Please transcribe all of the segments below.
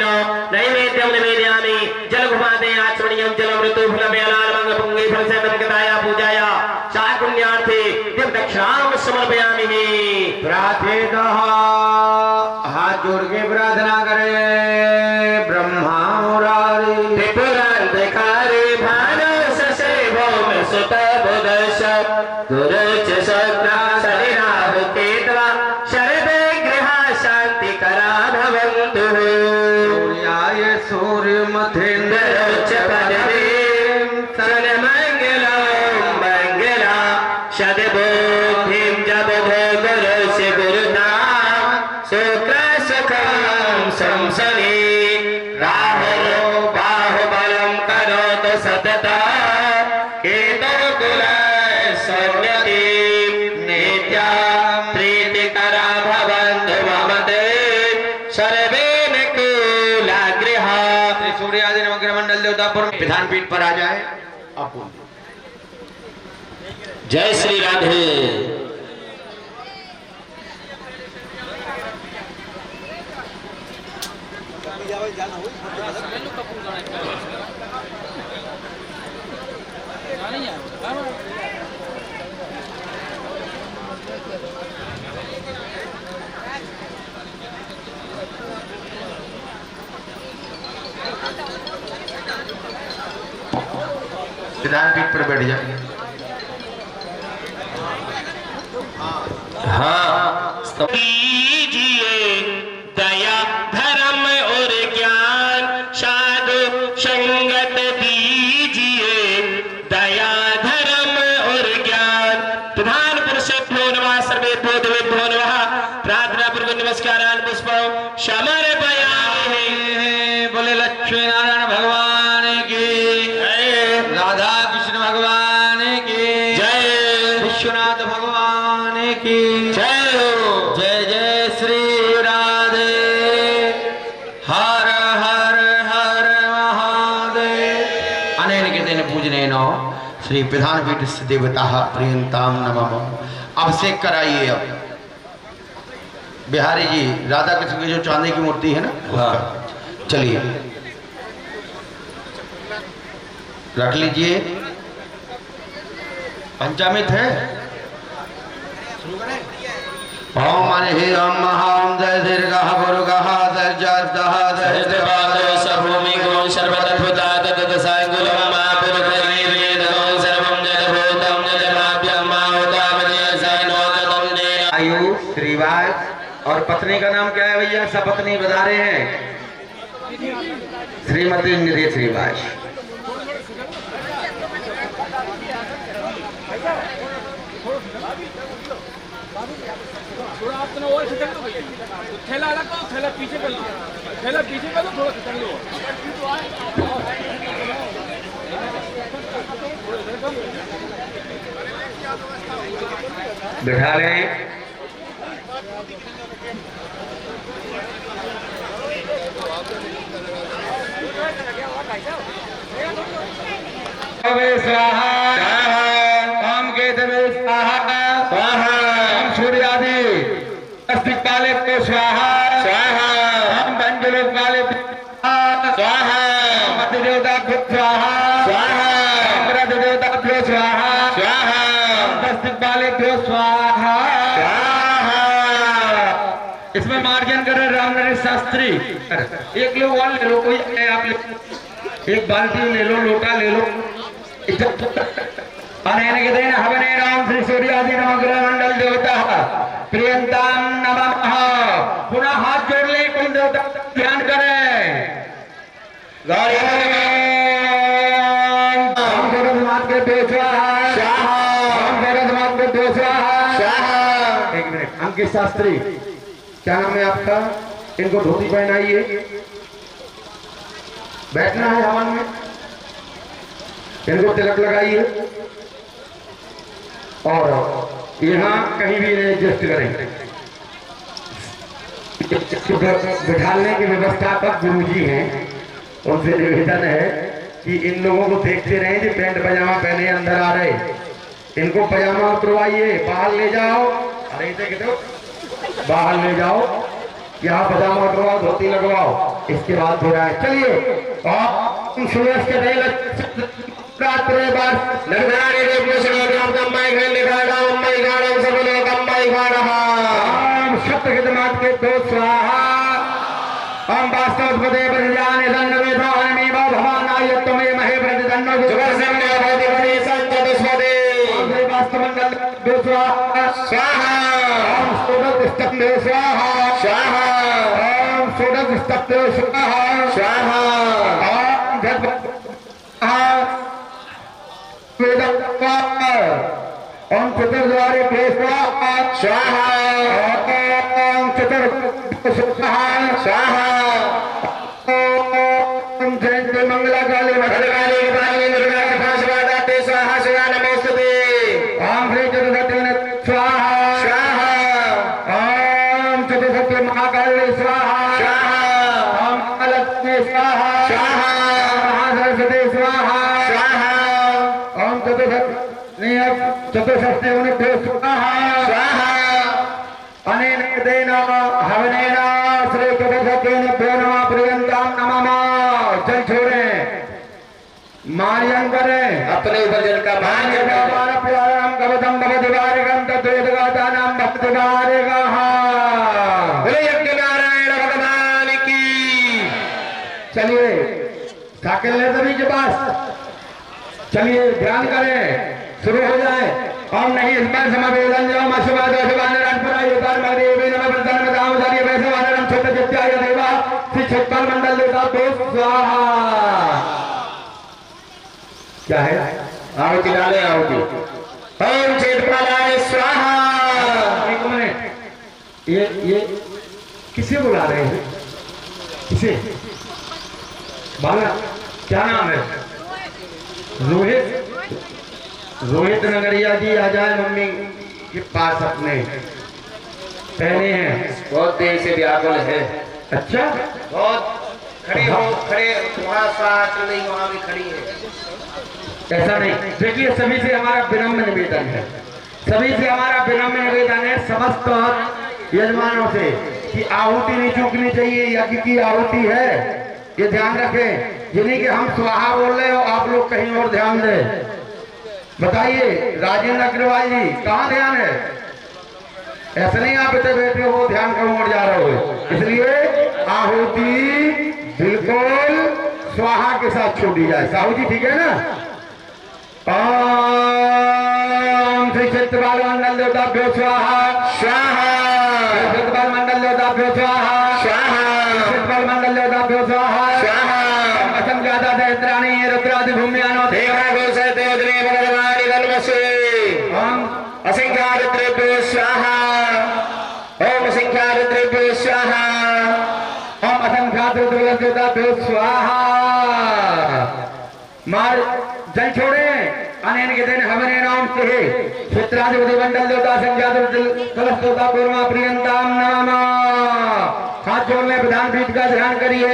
पुण्यो नैवेद्यं निवेदयामि जलगुपादे आचमनीयं जलमृतुफलमेलालमंगपुंगे फलसेनमगताया पूजाया चाकुण्यार्थे दक्षिणां समर्पयामि। प्रार्थेतः हाथ जोड़ के प्रार्थना करें। ब्रह्मा मुरारी त्रिपुरांतकारी भानुष से भौम सुत बुदश दुरुच सत्रा शरीराह केतवा शरद गृह शांति करा भवन्तु। सूर्याय सूर्य मथेन्द्र सन मंगलम मंगला सदबुद्धिं जबुधो गुरु से गुरुनाम शुक्र सुखम संसने राहुलो बाहुबलम करोतु सतता केतो कुल सन्यति नित्या प्रीतिकरा भवन्तु मम ते सर्वे कुलाग्रह। सूर्य आदि नवग्रह मंडल देवतापुर विधानपीठ पर आ जाए। जय श्री राधे। विधानपीठ पर बैठ जाए। हाँ दीजिए दया धर्म और ज्ञान साधु संगत दीजिए दया धर्म और ज्ञान। प्रधान पुरुषोत्तमो नमः सर्वे बोधवेभ्यो नमः। प्रार्थना पूर्वक नमस्कारान पुष्पं समर्पयामि। बोले लक्ष्मी नारायण भगवान की राधा कृष्ण भगवान की जय विश्वनाथ भगवान की जय हो। जय जय श्री राधे। हर हर हर महादेव। अनेन के दिन पूजने नो श्री विधानपीठ देवता प्रियंताम नमः। अभिषेक कराइए। अब बिहारी जी राधा कृष्ण की जो चांदी की मूर्ति है ना, हाँ। चलिए रख लीजिए। पंचामृत है। ओम माने हे ओम महाम जय दीर्घः गुरुगः जय जयः जय सर्वपादो सर्वभूमि गुणं सर्वतद्भुता तद्दसाङ्गुलं मा पुरुषै वेदं सर्वं जडभूतं जडमाभ्यं मा उदामदेशनो ततं देन। आयु श्रीवास और पत्नी का नाम क्या है भैया? सपत्नी बता रहे हैं श्रीमती निधि श्रीवास। थोड़ा आप तो और खिसक दो भैया। थैला अलग करो, थैला पीछे कर लो, थैला पीछे कर दो, थोड़ा खिसक लो। बिठा लें। स्वाहा ओम केतवे स्वाहा ओम सूर्यादि अस्तिकाले को स्वाहा ओम पंचलोक वाले स्वाहा मत देवता को स्वाहा ओम रथ देवता को स्वाहा ओम अस्तिकाले को स्वाहा। इसमें मार्जन कर रहे रामनरेश शास्त्री। एक लोग और ले लो, कोई आप ले, एक बाल्टी ले लो, लोटा ले लो। अनेन के दिन हवने राम श्री सूर्यादि नवग्रह मंडल देवता प्रियंताम नमः। पुनः हाथ जोड़ ले, कुल देवता ध्यान करें। एक मिनट, अंकित शास्त्री क्या नाम है आपका? इनको धोती पहनाइए। बैठना है हवन में। इनको तिलक लगाइए और यहाँ कहीं भी एडजस्ट करें। बिठाने की व्यवस्था पर गुरुजी हैं, उनसे निवेदन है कि इन लोगों को देखते रहे कि पैंट पजामा पहने अंदर आ रहे। इनको पजामा उतरवाइए, बाहर ले जाओ। अरे इसे कहते हो बाहर ले जाओ यहाँ पजामा उतरवाओ, धोती लगवाओ, इसके बाद हो रहा है। चलिए और सूरज के देल रात्रे बार नगरारे रे पुष्णो ग्राम कम्बाई घंटे गाड़ा उम्बाई गाड़ा सब लोग कम्बाई गाड़ा हम सत्य के दिमाग के दो स्वाहा हम वास्तव पदे पर जाने दंड में धारणी बा भगवान आयत तुम्हें महे प्रति दंड सुगर से ने बहुत बड़ी संत दुष्पदे हम वास्तव मंगल दो स्वाहा स्वाहा हम सूरज स्तंभ स्वाहा स्वाहा हम सूरज स्तंभ स्वाहा स्वाहा हम जब ओम चतुर्द्वारे स्वाहा स्वाहा ओम चतुर् स्वाहा ओम जयंती मंगला काली भद्रकाली काली दुर्गा कथा स्वाहा शिवा नमोस्तुते ओम श्री चतुर्दशी स्वाहा स्वाहा ओम चतुर्दशी महाकाली स्वाहा स्वाहा ओम लक्ष्मी स्वाहा स्वाहा महासरस्वती स्वाहा स्वाहा ओम चतुष्षष्टि उन्नते स्वाहा स्वाहा अनेन देन हवनेन श्री चतुष्षष्टिभ्यो नमः प्रियंतां नमः। जल छोड़े मार्यं करें अपने ऊपर जल का भाग्य हमारा प्याराम कवचम भवति वारिकं तद्वेदगातानां भक्ति वारिकः बोले यज्ञ नारायण भगवान की। चलिए साकिल ले सभी के पास, चलिए ध्यान करें, शुरू हो जाए। हम नहीं इस बार समावेदन जो मशवाद अशवान रणपुरा युतार मगरीबी नमः प्रसन्न मदाम उदारी वैसे वानरम छोटे जित्याय देवा श्री छत्तर मंडल देवता दो स्वाहा। क्या है आहुति डाले आहुति ओम चेतपालाय स्वाहा। एक मिनट, ये किसे बुला रहे हैं? किसे? बाला क्या नाम है? रोहित रोहित नगरिया जी आ जाए मम्मी के पास अपने। पहले हैं बहुत देर से व्याकुल है। अच्छा बहुत खड़ी हो, खड़े थोड़ा सा चल रही वहां भी खड़ी है। ऐसा नहीं, देखिए सभी से हमारा विनम्र निवेदन है, सभी से हमारा विनम्र निवेदन है समस्त यजमानों से कि आहुति नहीं चूकनी चाहिए। यज्ञ की आहुति है, ये ध्यान रखें। जिन्हीं के हम स्वाहा बोल रहे हो आप लोग कहीं और ध्यान दें। बताइए राजेंद्र अग्रवाल जी कहाँ ध्यान है? ऐसा नहीं आप इतने बैठे हो ध्यान करो और जा रहे हो, इसलिए आहुति बिल्कुल स्वाहा के साथ छोड़ी जाए। साहू जी ठीक है ना? ओम श्री क्षेत्रपाल मंडल देवताभ्यो स्वाहा स्वाहा क्षेत्रपाल मंडल देवताभ्यो स्वाहा स्वाहा क्षेत्रपाल मंडल देवताभ्यो स्वाहा स्वाहा असंख्याता सहस्राणि रुद्रादि भूम्यानो देवा गोसते उदरे भगवानि धर्मसे ओम असंख्या रुद्रेभ्यो स्वाहा ओम असंख्या रुद्रेभ्यो स्वाहा ओम असंख्या रुद्रेभ्यो स्वाहा। मार जल छोड़े अनेन के दिन हवने नाम से क्षेत्राधिपति मंडल देवता संख्यात कलश देवता पूर्वा प्रियंताम नमः। हाथ जोड़ने प्रधान पीठ का ध्यान करिए,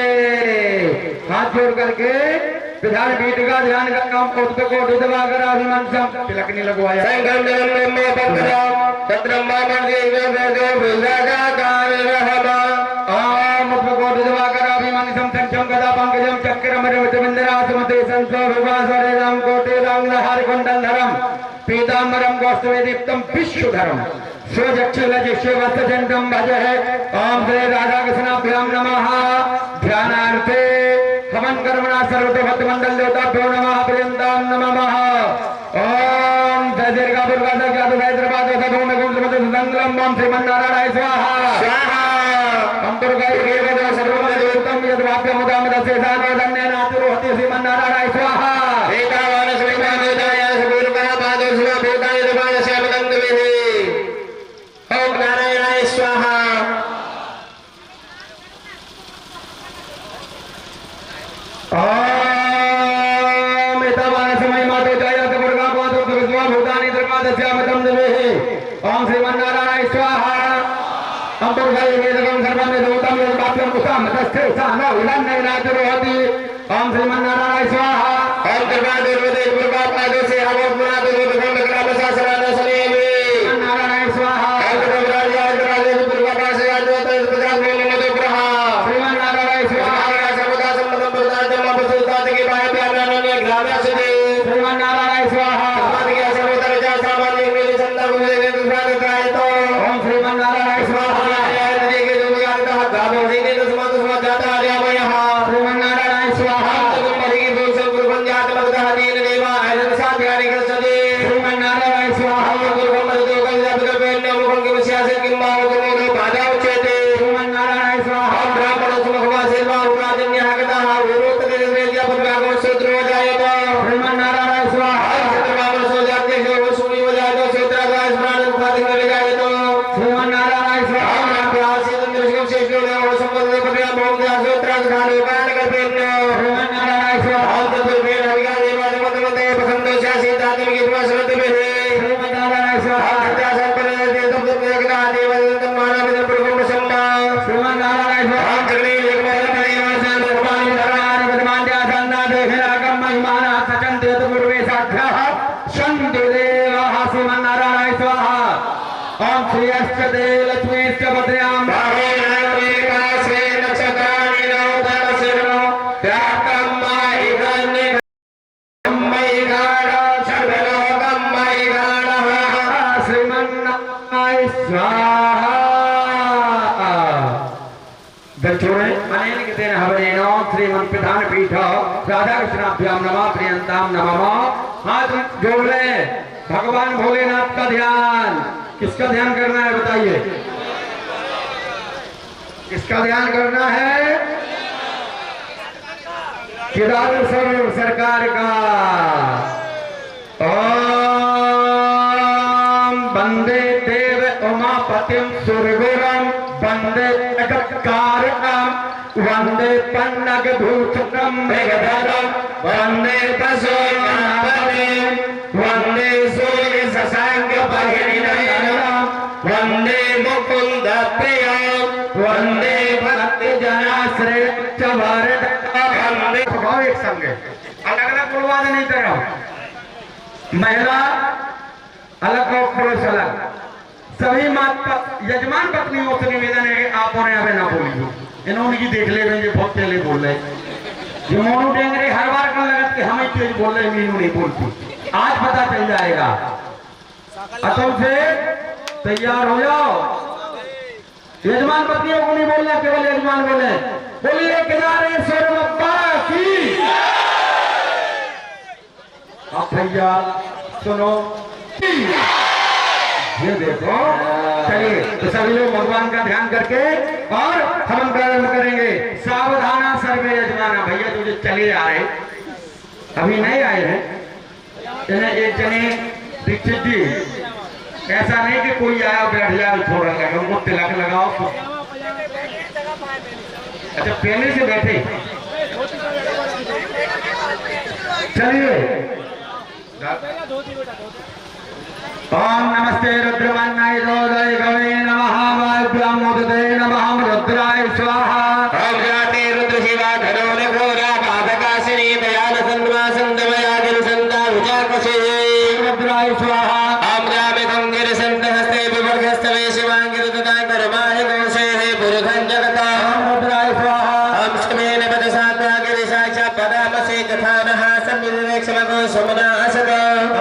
हाथ जोड़ करके प्रधान पीठ का ध्यान करना। को दुदवा कर अभिमंसम तिलक नहीं लगवाया। संगम जन्म में पत्रम सत्रम्मा मंदिर में देव विजया कारणहमा ओम को दुदवा कर अभिमंसम संचम गदा पंकजम चक्रम रविंद्रा सुमते संसो विवासरेदम कोटि रंगहर कुंडलधरम पीतांबरम गौस्तवेदीप्तम विश्वधरम स्वजक्षलजिष्यवस्तचंडम भज है। ओम श्री राधा कृष्णाभ्याम नमः। ध्यानार्थे हवन कर्मणा सर्वतोभक्त मंडल देवताभ्यो नमः प्रियंताम नमः। ओम जय दीर्घा दुर्गा जादु हैदराबाद सभूमि गुंजमते संगलम ओम श्रीमन्नारायण स्वाहा स्वाहा हम दुर्गा देवता सर्वमदेवतम यद्वाप्यम उदामदसे सानोदन्नेन आतुरोहति श्रीमन्नारायण स्वाहा। एकावान श्रीमन्नारायण सुगुरुः पादो शिव भूताय देवाय श्यामदंगवे ओम नारायणाय स्वाहा। ओम एतावान समय मातो जय दुर्गा पादो विश्व भूतानि दुर्गा श्यामदंगवे ओम श्रीमन्नारायण स्वाहा। हम दुर्गा वेदकं सर्वं वेदोतम यद्वाप्यम उदामदसे सानोदन्नेन ओम श्रीमन्नारायण स्वाहा। ओम दुर्गा देवते दुर्गा पादो से आवो पुरा दो भगवान ग्राम शासना सनेमि नारायण स्वाहा। ओम दुर्गा दुर्गा दुर्गा पास आज तो प्रजान में श्रीमन्नारायण स्वाहा ओम श्रीमन्नारायण स्वाहा श्रीमन्नारायण स्वाहा श्रीमन्नारायण स्वाहा श्रीमन्नारायण स्वाहा श्रीमन्नारायण स्वाहा श्रीमन्नारायण ओम श्री अष्टदेव लक्ष्मी भद्रयाम श्रीमन्नारायण स्वाहा श्रीमन प्रधान पीठ राधा कृष्णाभ्याम नमः प्रियंताम नमः। हाथ जोड़ ले भगवान भोलेनाथ का ध्यान। किसका ध्यान करना है बताइए, किसका ध्यान करना है? केदारेश्वर सरकार का। ओम वंदे देव उमापतिम सुरगुरम वंदे जगत्कारकम वंदे पन्नग भूषणम मेघधरम वंदे पशुनाभम वंदे सूर्य शशांक परिणीतम वंदे मुकुंद प्रियम वंदे भक्ति जनाश्रय वरद वंदे। एक संग अलग अलग बोलवा नहीं कर रहा हूं, महिला अलग और पुरुष अलग। सभी यजमान पत्नियों से निवेदन है कि आप और यहाँ पे ना बोलिए। इन्होंने की देख ले बहुत पहले बोल रहे जो मोनू टेंगरे हर बार कर लगा कि हमें तेज बोल रहे मीनू नहीं बोलती। आज पता चल जाएगा। अतुल से तैयार हो जाओ। यजमान पत्नियों को नहीं बोलना, केवल यजमान बोले। बोलिए केदारेश्वर बाबा की। आप भैया सुनो, ये देखो। चलिए तो सभी लोग भगवान का ध्यान करके और हम प्रारंभ करेंगे। सावधाना सर्वे यजमाना। भैया तुझे चले आ रहे, अभी नहीं आए हैं। इन्हें एक जने दीक्षित जी, ऐसा नहीं कि कोई आया बैठ जाए थोड़ा लगा, उनको तिलक लगाओ। अच्छा पहले से बैठे, चलिए। ओम नमस्ते रुद्रमन्नाय रोदय गवे नमः वाभ्याम उदय नमः रुद्राय स्वाहा। ओम जाते रुद्र शिवा धनोर घोरा पादकाशिनी दयाल संदमा संदमया गिर संता उजाकसे रुद्राय स्वाहा। ओम रामे गंगिर संत हस्ते विवर्गस्तवे शिवांगिर तथा कर्माय गौसे हे पुरुषं जगता। ओम रुद्राय स्वाहा। ओम स्मेन पद सात्वा गिर साक्षा पदामसे तथा नः समिरेक्षमको समना असद।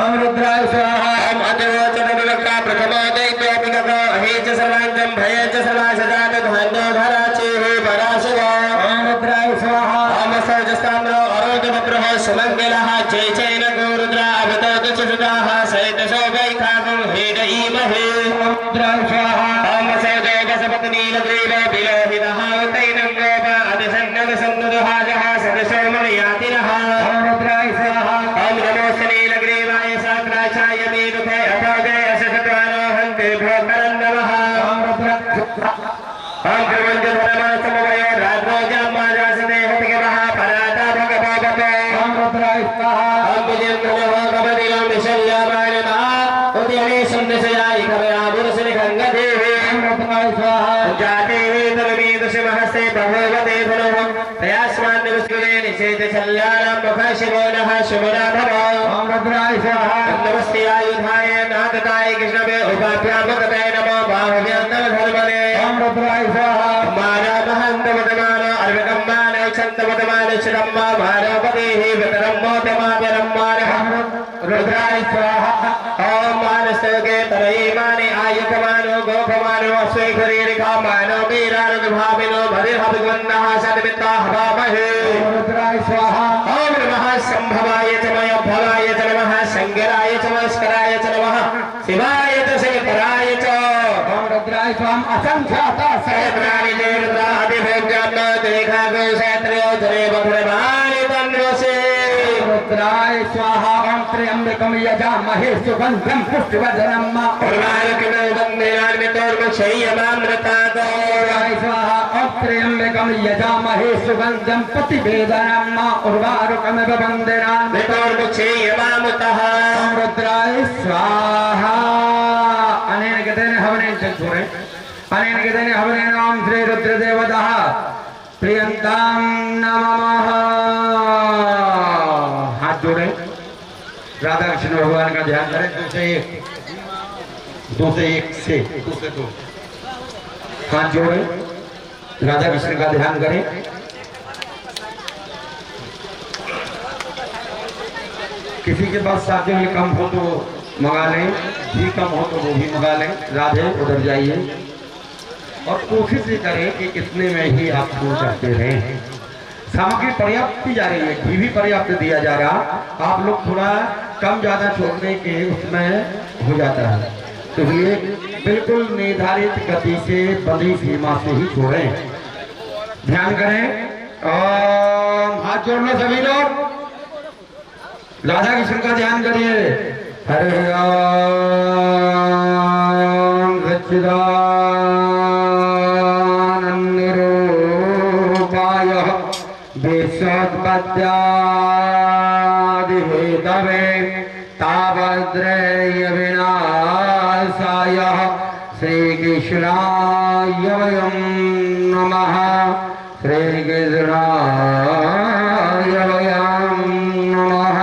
ओम रुद्राय स्वाहा। ओम अद्वचन विवक्ता प्रथमो दैत्योपिकको अहेच सर्वांगं भयेच सर्वासदात धान्यो धराचे हे पराशव। ओम रुद्राय स्वाहा। ओम सर्वस्ताम्रो अरोधवप्रः सुमङ्गलः जय जय नको रुद्रा अवतोत चतुर्धाः सहित शोभैखागं हेडईमहे। ओम रुद्राय स्वाहा। ओम सौदेवसपत्नीलग्रीव विलोहितः तैनं गोप अतिसन्नद सन्नुदहाजः सदसोमलयातिनः। ओम रुद्राय स्वाहा। ओम नमो शनीलग्रीवाय साग्राचाय मेरुते अथोदय असतत्वारोहन्ते भोकरं नमः। ओम रुद्राय ओम क्रमञ्जधर्मसमवयो रात्रोजामाजासने हतिकवः पराता भगवतो। ओम रुद्राय स्वाहा। ओम विजयन्द्रनः कवदिलं विशल्यामानः उद्यमे सन्दशयाय कवयाबुरसनिखङ्गदेवे। ओम रुद्राय स्वाहा। जाते वेदरवीदशमहस्ते बभूवते धनुः तयास्मान्निवस्कुले निषेधशल्यानां मुखः शिवो नः शुभना भव। ओम रुद्राय स्वाहा। नमस्ते आयुधाय नागताय कृष्णवे उपाभ्यामकते नमो बाहुव्यान्तरधर्मणे। ओम रुद्राय स्वाहा। मानवहन्तमतमानो अर्वकम्मानो चंदमदमानशरम्मा भारोपदेः वितरं मोदमाभिरम्मानः रुद्राय स्वाहा ओम मानसोगे तरयमाने आयुकमानो गोपमानो अश्वैखरीरिकामानो वीरानुभाविनो भरिहविगन्नः सद्वित्ता हवामहे रुद्राय स्वाहा ओम नमः संभवाय च मयोभवाय च नमः शंकराय च मस्कराय च नमः शिवाय च शंकराय च ओम रुद्राय स्वाम असंख्याता सहस्राणि देवतादिभोग्यान् देखा सहस्रयो जरे बभ्रवाणि तन्वसे रुद्राय स्वाहा ओम त्र्यंबकं यजामहे सुगंधं पुष्टिवर्धनम् उर्वारुकं वन्देनान्वितोर्मुक्षय्यमामृतात् रुद्राय स्वाहा ओम त्र्यंबकं यजामहे सुगंधं प्रतिवेदनम् उर्वारुकं वन्देनान् वितोर्मुक्षय्यमामृतः ओम रुद्राय स्वाहा अनेन गतेन हवनेन चतुरे अनेन गतेन हवनेन ओम श्री रुद्रदेवतः प्रियंतां नमः। हाथ जोड़े राधा कृष्ण भगवान का ध्यान करें दो से एक से दो हाथ जोड़े राधा कृष्ण का ध्यान करें। किसी के पास साथ में कम हो तो मंगा लें, घी कम हो तो वो भी मंगा लें। राधे उधर जाइए और कोशिश ये करें कि इतने में ही आप दूर करते रहें। सामग्री पर्याप्त दी जा रही है, घी भी पर्याप्त दिया जा रहा, आप लोग थोड़ा कम ज्यादा छोड़ने के उसमें हो जाता है, तो इसलिए बिल्कुल निर्धारित गति से बंधी सीमा से ही छोड़ें। ध्यान करें और हाथ जोड़ लो सभी लोग, राधा कृष्ण का ध्यान करिए। हरे राम सच्चिदानंद रूपाय विश्वोत्पत्त्यादिहेतवे तावद्रेय विनाशाय श्रीकृष्णाय वयं नमः। श्रीकृष्णाय वयं नमः।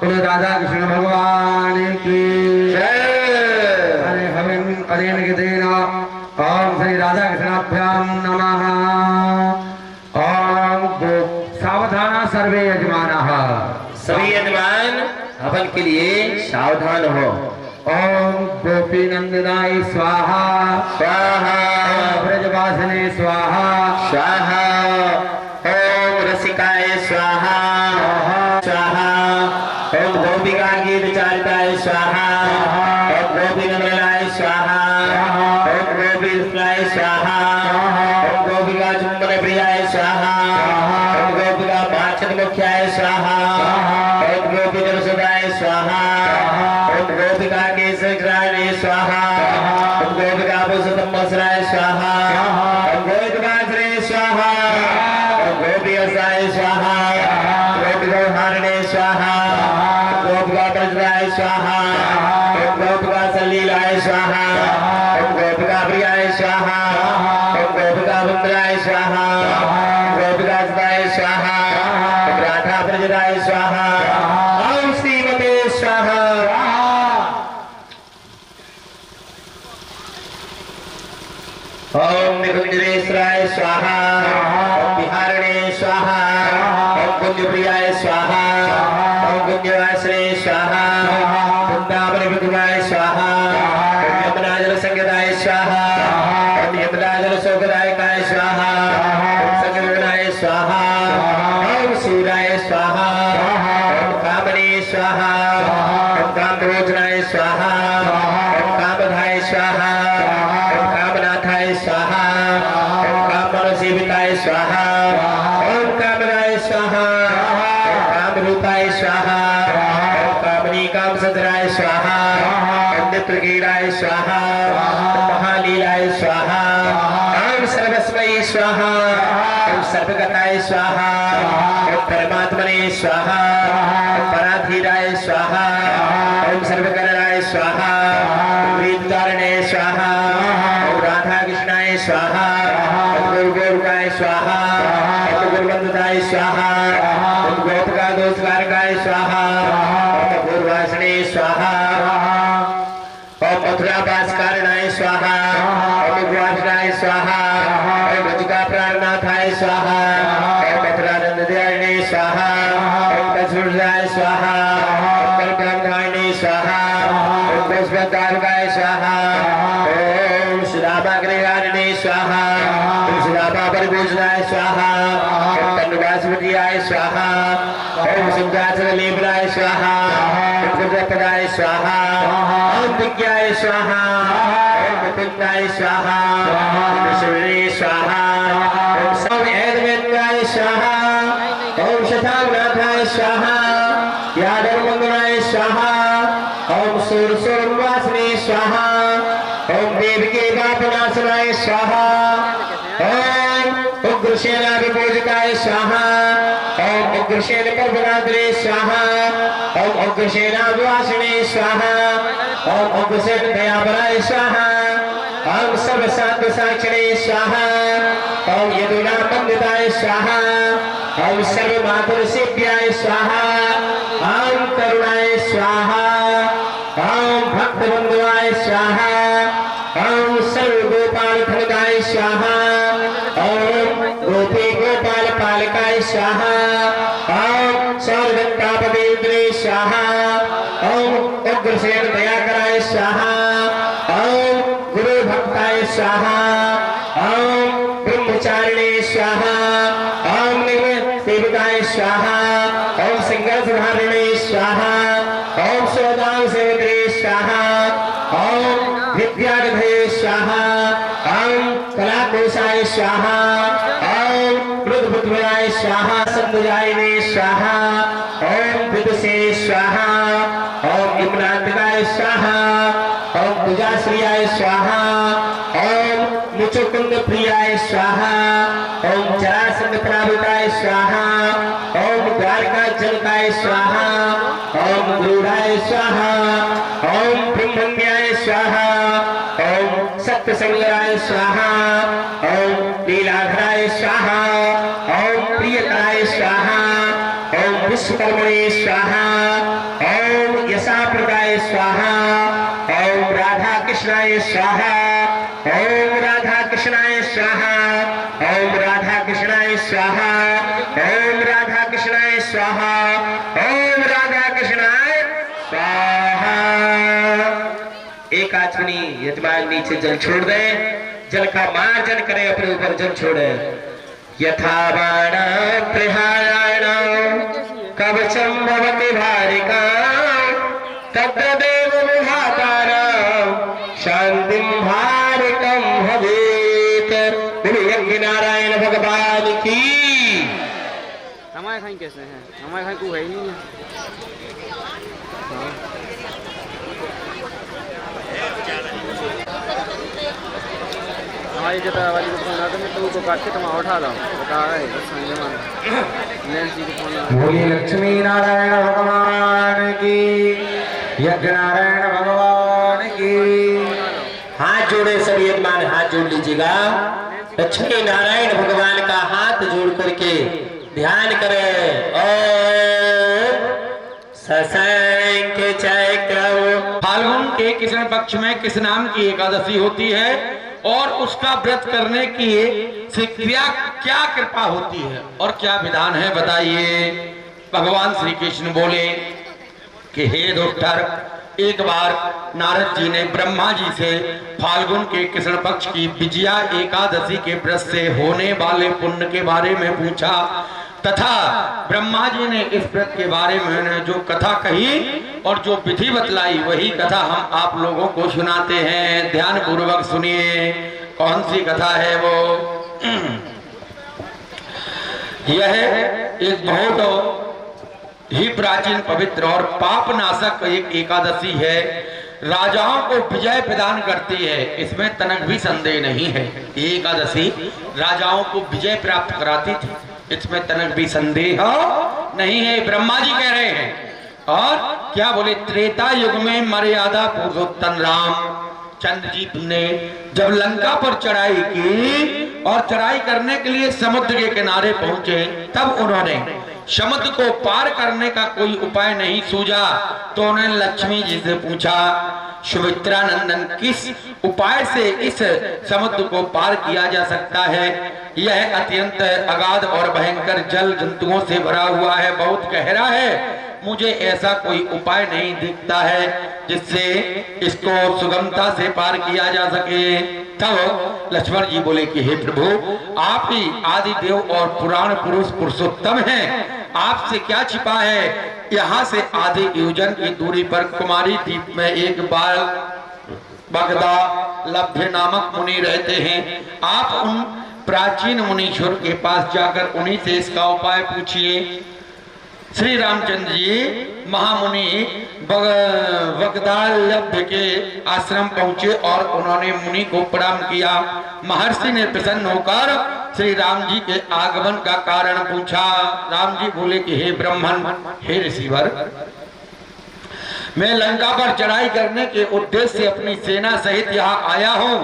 बोलो राधा कृष्ण भगवान की जय। हरे हविं अरेण गतेन ओम श्री राधा कृष्णाभ्यां नमः। ओम सावधान सर्वे यजमानः, सभी यजमान हवन के लिए सावधान हो। ओम गोपी नंदनाय स्वाहा स्वाहा ब्रजवासिने स्वाहा स्वाहा ओम रसिकाय स्वाहा स्वाहा ओम गोपिका गीत चारिताय स्वाहा ओम गोपी नंदनाय स्वाहा ओम गोपी कृष्णाय स्वाहा ओम गोपिका चुंबन प्रियाय स्वाहा ओम गोपिका पाचन मुख्याय स्वाहा ओम गोपी जलसुदाय स्वाहा ओम गोपिका केशग्राणे स्वाहा ओम गोपिका पुरुषोत्तमसराय स्वाहा ओम गोपिका श्री स्वाहा ओम गोपिकासाय स्वाहा गोपिकाहारिणे स्वाहा गोपिका प्रजराय स्वाहा ओम गोपिका सलीलाय स्वाहा ओम गोपिका प्रियाय स्वाहा ओम गोपिका वृंदाय स्वाहा गोपिका सदाय स्वाहा ओम राधा प्रजराय स्वाहा ओम श्रीमते स्वाहा ओम निकुंजरेश्वराय स्वाहा ओम बिहारिणे स्वाहा ओम कुंजप्रियाय स्वाहा ओम कुंजवासिने स्वाहा वृंदावन विद्वाय स्वाहा ओम यमुनाजल संगदाय स्वाहा ओम यमुनाजल शोकदायकाय स्वाहा ओम संगनाय स्वाहा ओम सूराय स्वाहा ओम कामने स्वाहा ओम कामभोजनाय स्वाहा ओम कामधाय स्वाहा ओम कामनाथाय स्वाहा ओम कामसेविताय स्वाहा ओम कामराय स्वाहा ओम कामरूपाय स्वाहा ओम कामनी कामसदराय स्वाहा ओम नित्यकीराय स्वाहा ओम महालीलाय स्वाहा ओम सर्वस्वै स्वाहा ओम सर्वगताय स्वाहा ओम परमात्मने स्वाहा ओम पराधीराय स्वाहा ओम सर्वकरणाय स्वाहा ओम वेदकारिणे स्वाहा ओम राधा कृष्णाय स्वाहा ओम गुरुगोरुकाय स्वाहा ओम गुरुवंदनाय स्वाहा ओम गोपिका दोषकारकाय स्वाहा ओम पूर्वासने स्वाहा ओम मथुरा भास्करणाय स्वाहा ओम गुवासनाय स्वाहा ओम रजिका प्राणनाथाय स्वाहा ओम स्वाहा ओम ब्रह्मण्य स्वाहा ओम पुष्पकाय स्वाहा ओम श्रामाग्रहारिणे स्वाहा ओम श्रामापरिभूषणाय स्वाहा ओम तन्वासुमतीयाय स्वाहा ओम सिंहासनलेपनाय स्वाहा ओम प्रजापदाय स्वाहा ओम विज्ञाय स्वाहा ओम मुकुन्दाय स्वाहा ओम शिवने स्वाहा ओम सौम्येदवेदाय स्वाहा ओम शतानाथाय स्वाहा यादवमंगलाय स्वाहा ओम सूरसूरवासिने स्वाहा ओम देवके पापनाशनाय स्वाहा ओम उग्रसेनाभिपूजिताय स्वाहा ओम उग्रसेन पर्वनाद्रे स्वाहा ओम उग्रसेनाभिवासिने स्वाहा ओम उग्रसेन दयापराय स्वाहा ओम सर्वसात्व साक्षिणे स्वाहा ओम यदुनामंदिताय स्वाहा ओम सर्वमातुर सेव्याय स्वाहा ओम करुणाय स्वाहा ओम भक्तबंधुवाय स्वाहा ओम सर्वगोपाल फलदाय स्वाहा ओम गोपी गोपाल पालकाय स्वाहा ओम सर्वतापदेन्द्रे स्वाहा ओम उग्रसेन दयाकराय स्वाहा ओम गुरु भक्ताय स्वाहा ओम ब्रह्मचारिणे स्वाहा ओम सेविकाय स्वाहा ओम सिंहासनधारिणे स्वाहा ओम सोदां सेवित्रे स्वाहा ओम विद्यागधये स्वाहा ओम कलाकोशाय स्वाहा ओम रुद्रपुत्राय स्वाहा संध्यायिने स्वाहा ओम विदुषे स्वाहा ओम इम्रांतिकाय स्वाहा ओम पूजाश्रियाय स्वाहा ओम मुचुकुंद प्रियाय स्वाहा ओम जरासंध प्रावृताय स्वाहा ओम द्वारका जनकाय स्वाहा ओम गरुड़ाय स्वाहा ओम ब्रह्मण्याय स्वाहा ओम सत्यसंगराय स्वाहा ओम लीलाधराय स्वाहा ओम प्रियकराय स्वाहा ओम विश्वकर्मणे स्वाहा ओम यशाप्रदाय स्वाहा ओम राधा कृष्णाय स्वाहा ओम राधा कृष्णाय स्वाहा ओम राधा कृष्णाय स्वाहा ओम राधा कृष्णाय स्वाहा ओम राधा कृष्णाय स्वाहा। एक आचमनी यजमान नीचे जल छोड़ दे, जल का मार्जन करे, अपने ऊपर जल छोड़े। यथा बाण प्रहारायण कवचम भवति भारिका तद्देव विहातार शांतिम भारिकम भवेत। यज्ञ नारायण भगवान की। हमारे खाई कैसे हैं? हमारे खाई कोई है ही नहीं है। हमारी जगह वाली को फोन आता मैं तो उसको काट के तुम्हारा उठा लो, बता रहा है संजय मान नैन्सी को फोन। बोलिए लक्ष्मी नारायण भगवान की, यज्ञ नारायण भगवान की। हाथ जोड़े सभी यजमान, हाथ जोड़ लीजिएगा। लक्ष्मी नारायण भगवान का हाथ जोड़ करके ध्यान करें। ओम सशंख चक्र। फाल्गुन के कृष्ण पक्ष में किस नाम की एकादशी होती है और उसका व्रत करने की से क्या कृपा होती है और क्या विधान है, बताइए। भगवान श्री कृष्ण बोले कि हे दुष्टर, एक बार नारद जी ने ब्रह्मा जी से फाल्गुन के कृष्ण पक्ष की विजया एकादशी के व्रत से होने वाले पुण्य के बारे में पूछा तथा ब्रह्मा जी ने इस व्रत के बारे में जो कथा कही और जो विधि बतलाई वही कथा हम आप लोगों को सुनाते हैं। ध्यान पूर्वक सुनिए। कौन सी कथा है वो? यह एक बहुत ही प्राचीन, पवित्र और पाप नाशक एक एकादशी है। राजाओं को विजय प्रदान करती है, इसमें तनक भी संदेह नहीं है। एकादशी राजाओं को विजय प्राप्त कराती थी, इसमें तनक भी संदेह नहीं है। ब्रह्मा जी कह रहे हैं। और क्या बोले? त्रेता युग में मर्यादा पुरुषोत्तम रामचंद्र जी ने जब लंका पर चढ़ाई की और चढ़ाई करने के लिए समुद्र के किनारे पहुंचे, तब उन्होंने समुद्र को पार करने का कोई उपाय नहीं सूझा तो उन्होंने लक्ष्मी जी से पूछा, सुमित्रा नंदन, किस उपाय से इस समुद्र को पार किया जा सकता है? यह अत्यंत अगाध और भयंकर जल जंतुओं से भरा हुआ है, बहुत गहरा है, मुझे ऐसा कोई उपाय नहीं दिखता है जिससे इसको सुगमता से पार किया जा सके। तब लक्ष्मण जी बोले कि हे प्रभु, आप ही आदि देव और पुराण पुरुष पुरुषोत्तम हैं, आपसे क्या छिपा है। यहाँ से आधे योजन की दूरी पर कुमारी द्वीप में एक बाल बगदा लभ्य नामक मुनि रहते हैं। आप उन प्राचीन मुनीश्वर के पास जाकर उन्हीं से इसका उपाय पूछिए। श्री रामचंद्र जी महामुनि बगदालभ्य के आश्रम पहुंचे और उन्होंने मुनि को प्रणाम किया। महर्षि ने प्रसन्न होकर श्री राम जी के आगमन का कारण पूछा। राम जी बोले कि हे ब्राह्मण, हे ऋषिवर, मैं लंका पर चढ़ाई करने के उद्देश्य से अपनी सेना सहित यहाँ आया हूँ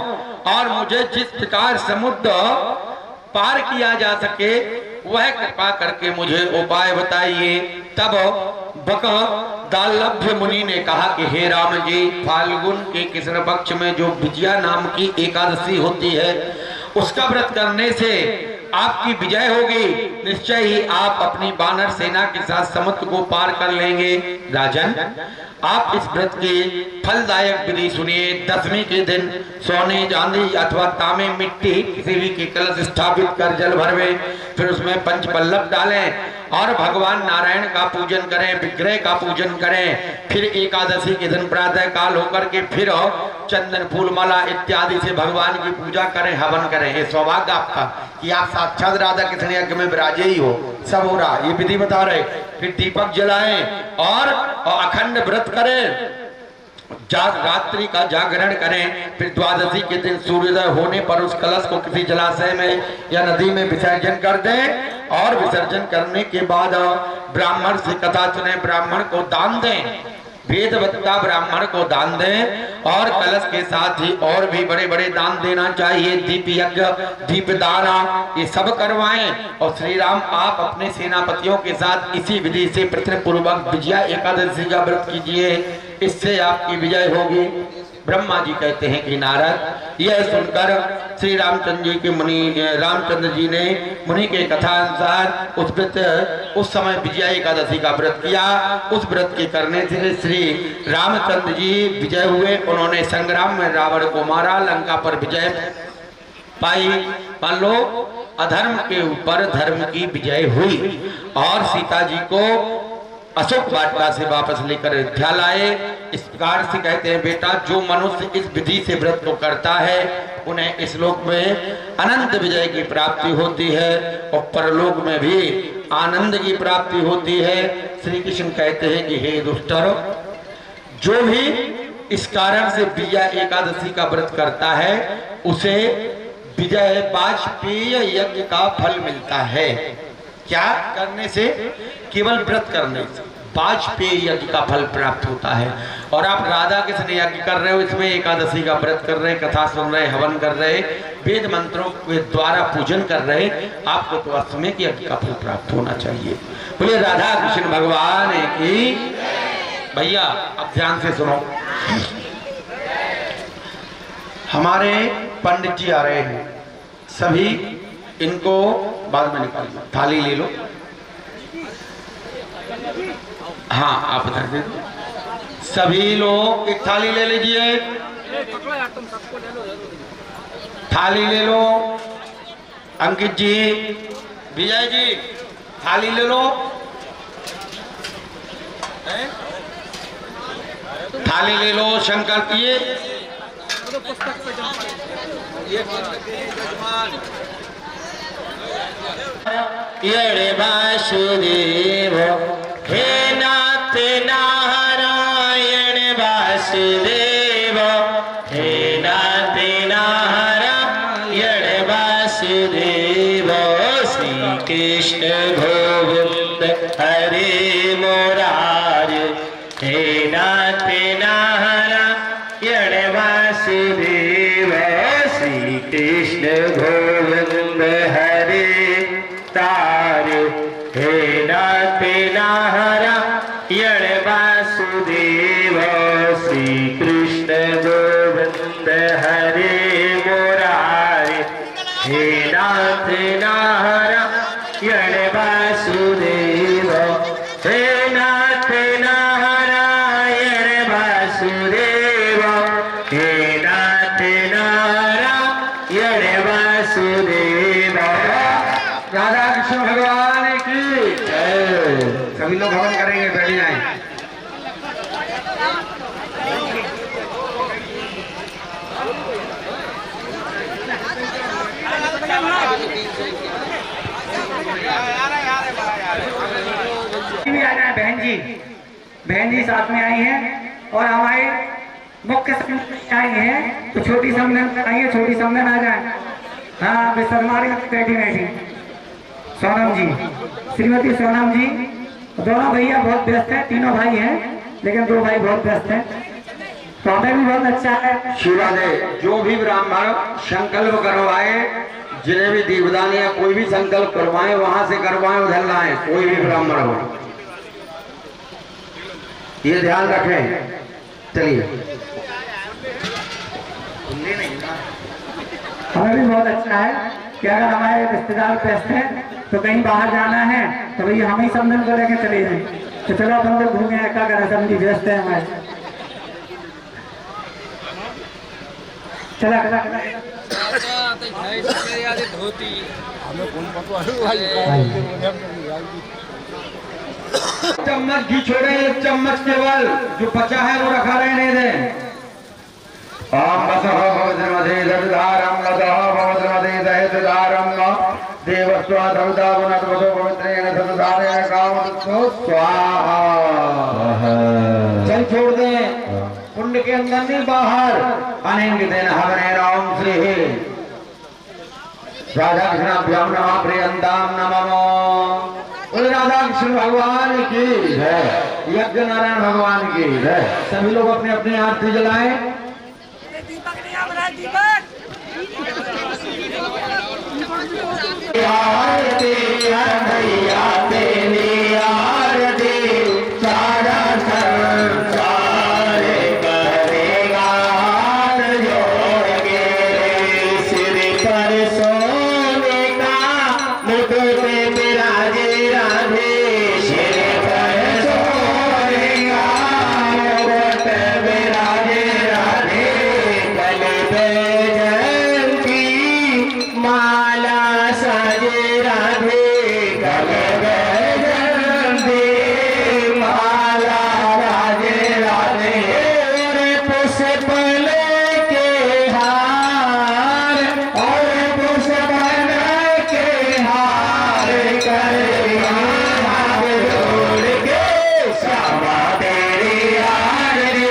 और मुझे जिस प्रकार समुद्र पार किया जा सके वह कृपा करके मुझे उपाय बताइए। तब बगदालभ्य मुनि ने कहा कि हे राम जी, फाल्गुन के कृष्ण पक्ष में जो विजया नाम की एकादशी होती है उसका व्रत करने से आपकी विजय होगी। निश्चय ही आप अपनी वानर सेना के साथ समुद्र को पार कर लेंगे। राजन, आप इस व्रत की फलदायक विधि सुनिए। दसवीं के दिन सोने चांदी अथवा तांबे मिट्टी किसी भी के कलश स्थापित कर जल भरवे, फिर उसमें पंचपल्लव डालें और भगवान नारायण का पूजन करें, विग्रह का पूजन करें। फिर एकादशी के दिन प्रातः काल होकर के फिर चंदन फूल माला इत्यादि से भगवान की पूजा करें, हवन करें। ये सौभाग्य आपका कि आप साक्षात राधा कृष्ण यज्ञ में विराजे ही हो। सब हो रहा, ये विधि बता रहे। फिर दीपक जलाएं और अखंड व्रत करें, रात्रि का जागरण करें। फिर द्वादशी के दिन सूर्योदय होने पर उस कलश को किसी जलाशय में या नदी में विसर्जन कर दें और विसर्जन करने के बाद ब्राह्मण से कथा सुने, ब्राह्मण को दान दें, वेदवत्ता ब्राह्मण को दान दें और कलश के साथ ही और भी बड़े बड़े दान देना चाहिए। दीप यज्ञ, दीप दाना, ये सब करवाएं। और श्री राम, आप अपने सेनापतियों के साथ इसी विधि से प्रथम पूर्वक विजया एकादशी का व्रत कीजिए, इससे आपकी विजय होगी। ब्रह्मा जी कहते हैं कि नारद, यह सुनकर श्री रामचंद्र जी के रामचंद्र जी ने मुनि के कथा अनुसार उस समय विजया एकादशी का व्रत किया। उस व्रत के करने से श्री रामचंद्र जी विजय हुए। उन्होंने संग्राम में रावण को मारा, लंका पर विजय पाई। मान लो अधर्म के ऊपर धर्म की विजय हुई और सीता जी को अशोक वाटिका से वापस लेकर अयोध्या लाए। इस प्रकार से कहते हैं, बेटा, जो मनुष्य इस विधि से व्रत को करता है उन्हें इस लोक में अनंत विजय की प्राप्ति होती है और परलोक में भी आनंद की प्राप्ति होती है। श्री कृष्ण कहते हैं कि हे दुष्टर, जो भी इस कारण से विजया एकादशी का व्रत करता है उसे विजय वाजपेय यज्ञ का फल मिलता है। क्या करने से? केवल व्रत करने से वाजपेय यज्ञ का फल प्राप्त होता है। और आप राधा कृष्ण यज्ञ कर रहे हो, इसमें एकादशी का व्रत कर रहे, कथा सुन रहे, हवन कर रहे, वेद मंत्रों के द्वारा पूजन कर रहे, आपको तो अश्वमेध यज्ञ का फल प्राप्त होना चाहिए। बोले राधा कृष्ण भगवान की। भैया अब ध्यान से सुनो, हमारे पंडित जी आ रहे हैं, सभी इनको बाद में निकालना। थाली ले लो। हाँ, आप इधर दे दो। सभी लोग एक थाली ले लीजिए। थाली ले लो। अंकित जी, विजय जी, थाली ले लो। थाली ले लो। संकल्प ये वासुदेव हे नाथ नारायण वासुदेव हे नाथ नारायण वासुदेव श्री कृष्ण गोविंद हरे मुरारी हे नाथ नारायण वासुदेव श्री कृष्ण गोविंद हरे तारे हे नाथ नारायण वासुदेव श्री कृष्ण गोविंद हरे मुरारी हे नाथ नारायण वासुदेव हे नाथ सभी लोग हवन करेंगे, बैठ जाएं। भी आ जाए बहन जी साथ में आई हैं और हमारे मुख्य समधन आई हैं, तो छोटी समधन आई है, छोटी समधन आ जाए। हाँ विश्वमारी बैठी सोनम जी, श्रीमती सोनम जी, दोनों भैया बहुत व्यस्त हैं, तीनों भाई हैं लेकिन दो भाई बहुत व्यस्त हैं, तो हमें भी बहुत अच्छा है। शिवा दे जो भी ब्राह्मण संकल्प करवाए, जिन्हें भी दीपदान या कोई भी संकल्प करवाए वहां से करवाए, उधर लाए, कोई भी ब्राह्मण हो, ये ध्यान रखें। चलिए हमें भी बहुत अच्छा है कि अगर हमारे रिश्तेदार व्यस्त हैं तो कहीं बाहर जाना है तो भैया हम ही समझन को लेकर चले जाएं, तो चलो अपन लोग घूमे, क्या करें, समझी व्यस्त है हमारे। चला चम्मच घी छोड़े, एक चम्मच केवल जो बचा है वो रखा रहने दें। ओम बसः भवद्रमधे दधारं लदः भवद्रमधे दहेतधारं देवस्वाधवदा गुणत्वतो पवित्रेण सदधारेण कामदुक्तो स्वाहा। चल छोड़ दे, कुंड के अंदर नहीं बाहर। अनेन हवनेन ओम श्री राधा कृष्णाभ्याम नमः प्रियंताम नमो। बोले राधा कृष्ण भगवान की है, यज्ञ नारायण भगवान की है। सभी लोग अपने अपने आरती जलाएं। आरती भैया तेरी आरती सारा संसार करेगा हाथ जोड़ के। सिर पर सोने का मुकुट बिराजे राधे, सिर पर सोने का मुकुट बिराजे राधे, गले पे जयंती माला साजे राधे, गले पे जयंती माला साजे राधे। और पुष्प लेके हार, और पुष्प लेके हार करे हाथ जोड़ के श्यामा तेरी आरती।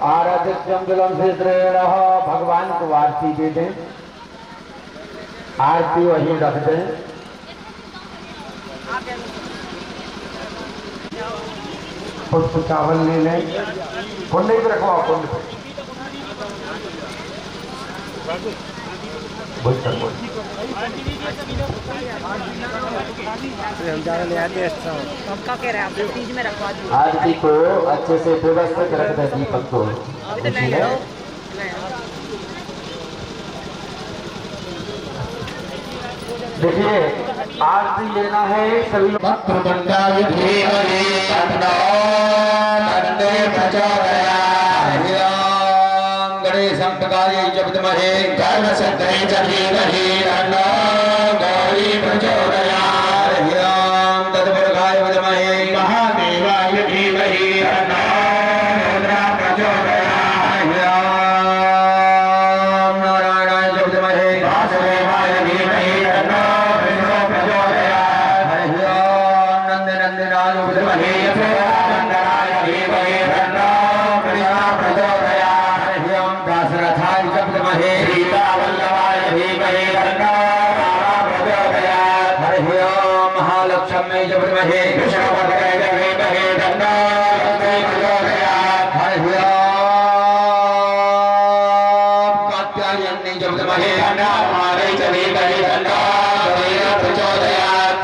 आराधित्यम जलम से भगवान को आरती दे दें। आरती वहीं रख दें। पुष्प चावल ले लें, कुंडे पे रखो आप, कुंडे पे बोल कर बोल। हम ज़्यादा ले आते हैं एक्स्ट्रा। हम क्या कह रहे हैं, आप फ्रिज में रखवा दो। आरती को अच्छे से व्यवस्थित रख दें, दीपक को। देखिए आरती लेना है सभी लोग। वक्रतुंडाय धीमहि तन्नो प्रचोदयात्। गणेशं प्रकार्यै विद्महे कर्मसिद्धये च धीमहि तन्नो गौरी प्रचोदयात्। तत्पुरुषाय विद्महे महादेवाय धीमहि तन्नो रुद्रः प्रचोदयात्। नारायणाय विद्महे वासुदेवाय धीमहि तन्नो विष्णुः प्रचोदयात्। नंदनाय विद्महे यशोदानन्दनाय धीमहि तन्नो कृष्णः प्रचोदयात्। दाशरथाय विद्महे सीतावल्लभाय धीमहि तन्नो रामः प्रचोदयात्। महालक्ष्मी विद्महे विष्णुपत्न्यै धीमहि तन्नो लक्ष्मी प्रचोदयात्। कात्यायनी विद्महे तन्नो कुमारै च धीमहि तन्नो कवीरः प्रचोदयात्।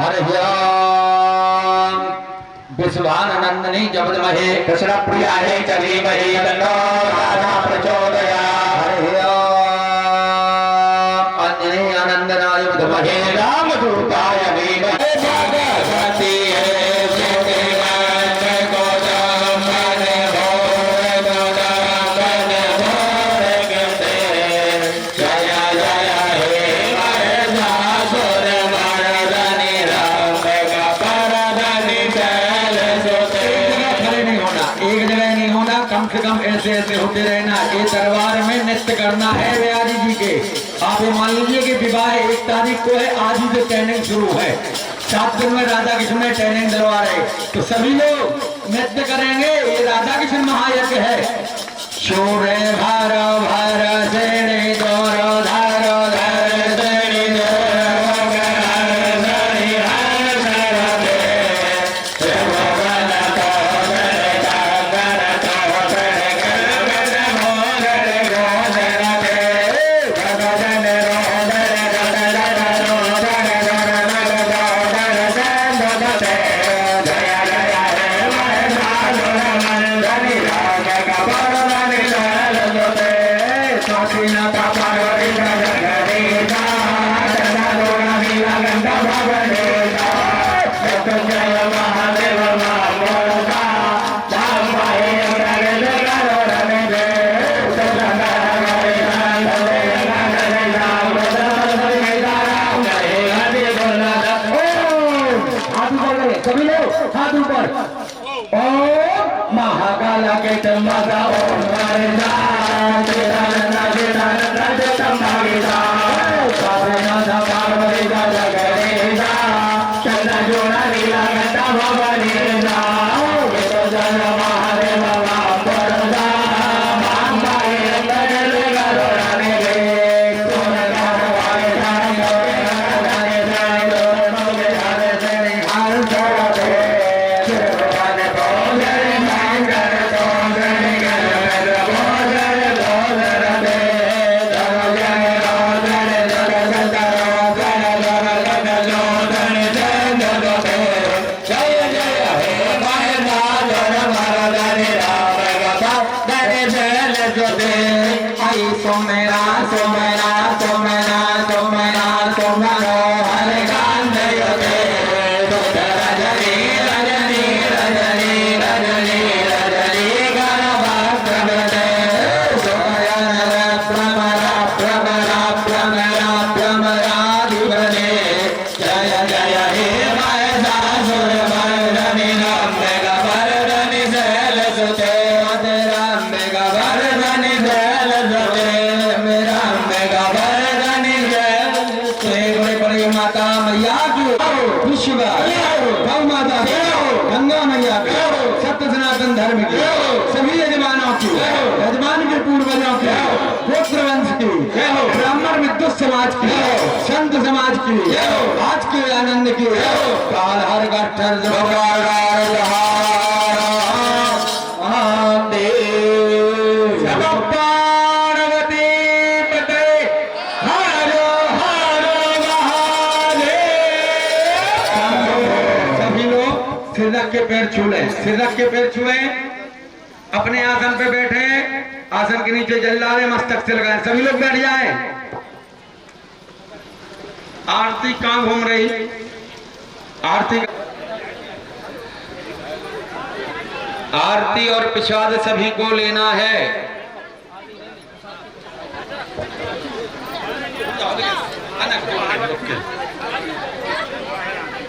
विश्वानंदनी विद्महे कृष्णप्रियायै च धीमहि तन्नो राधा प्रचोदयात्। अंजनेयानंदनाय विद्महे रामदूताय धीमहि भगवती एक जगह नहीं होना, कम से कम ऐसे ऐसे होते रहना। ये दरबार में नृत्य करना है व्याजी जी के। आप ये मान लीजिए कि विवाह 1 तारीख को है, आज ही से ट्रेनिंग शुरू है। 7 दिन में राधा कृष्ण में ट्रेनिंग दिलवा रहे, तो सभी लोग नृत्य करेंगे। ये राधा कृष्ण महायज्ञ है। शोरे भार भार सेणे दौर धार धार सेणे सभी लोग हाथ ऊपर। ओम महाकाला के चंबादा ओम नारायणा चेतानंदा चेतानंदा चेतम्बागीता स्वामीनाथ पार्वती का जगदेता चंद्र जोड़ा नीला घंटा भवानीता ये तो जन महादेव महापरदा महाबाई अंदर लेगा रोने दे सोने का वाले जाने जाने जाने जाने जाने हार छोड़ दे भगवान बोले मांगर तो जने कर बोले बोले दे जने रोजने जगत रोजने जगत जोजने जने दे जय जय हे महाराज महाराज राम दरे जल जोदे आई सोमेरा सोमेरा सोमेरा सोमेरा सोमेरा हरे कांद योदे रजनी रजनी रजनी रजनी रजनी गणभद्रदे सोमयान प्रमरा प्रमरा प्रमरा प्रमराधिपदे जय जय हे महिषासुर मर्दनि रम्यगवर्धनि शैलसुते रम्यगवर्धनि शैलसुते रम्यगवर्धनि शैलसुते बड़ी माता मैया की विश्व गौ माता की गंगा मैया की सत्य सनातन धर्म की सभी यजमानों की यजमान के पूर्वजों की गोत्र वंश की ब्राह्मण विद्युत समाज की संत समाज की आज के आनंद की काल हर गठर पार्वती पते हर हर महादेव। सभी लोग सिर रख के पैर छू लें, सिर रख के पैर छुए, अपने आसन पे बैठे, आसन के नीचे जल डालें, मस्तक से लगाएं, सभी लोग बैठ जाएं। आरती कहां घूम रही? आरती आरती और प्रसाद सभी को लेना है।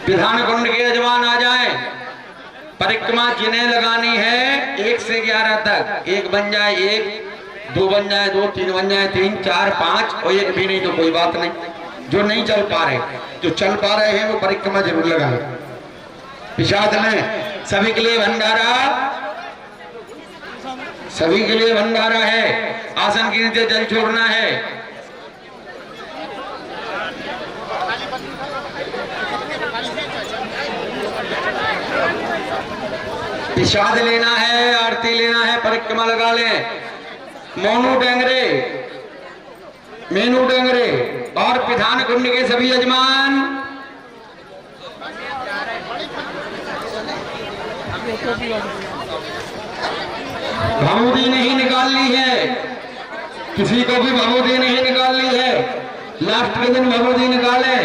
विधान कुंड के यजमान आ जाए। परिक्रमा जिन्हें लगानी है 1 से 11 तक, 1 बन जाए 1, 2 बन जाए 2, 3 बन जाए 3, 4, 5 और 1 भी नहीं तो कोई बात नहीं। जो नहीं चल पा रहे, जो चल पा रहे हैं वो परिक्रमा जरूर लगाए। प्रसाद में सभी के लिए भंडारा, सभी के लिए भंडारा है। आसन के नीचे जल छोड़ना है। प्रसाद लेना है, आरती लेना है, परिक्रमा लगा लें। मोनू डेंगरे, मेनू डेंगरे और विधान कुंड के सभी यजमान भभूति नहीं निकाल ली है, किसी को भी भभूति नहीं निकाल ली है। लास्ट के दिन भभूति निकालें।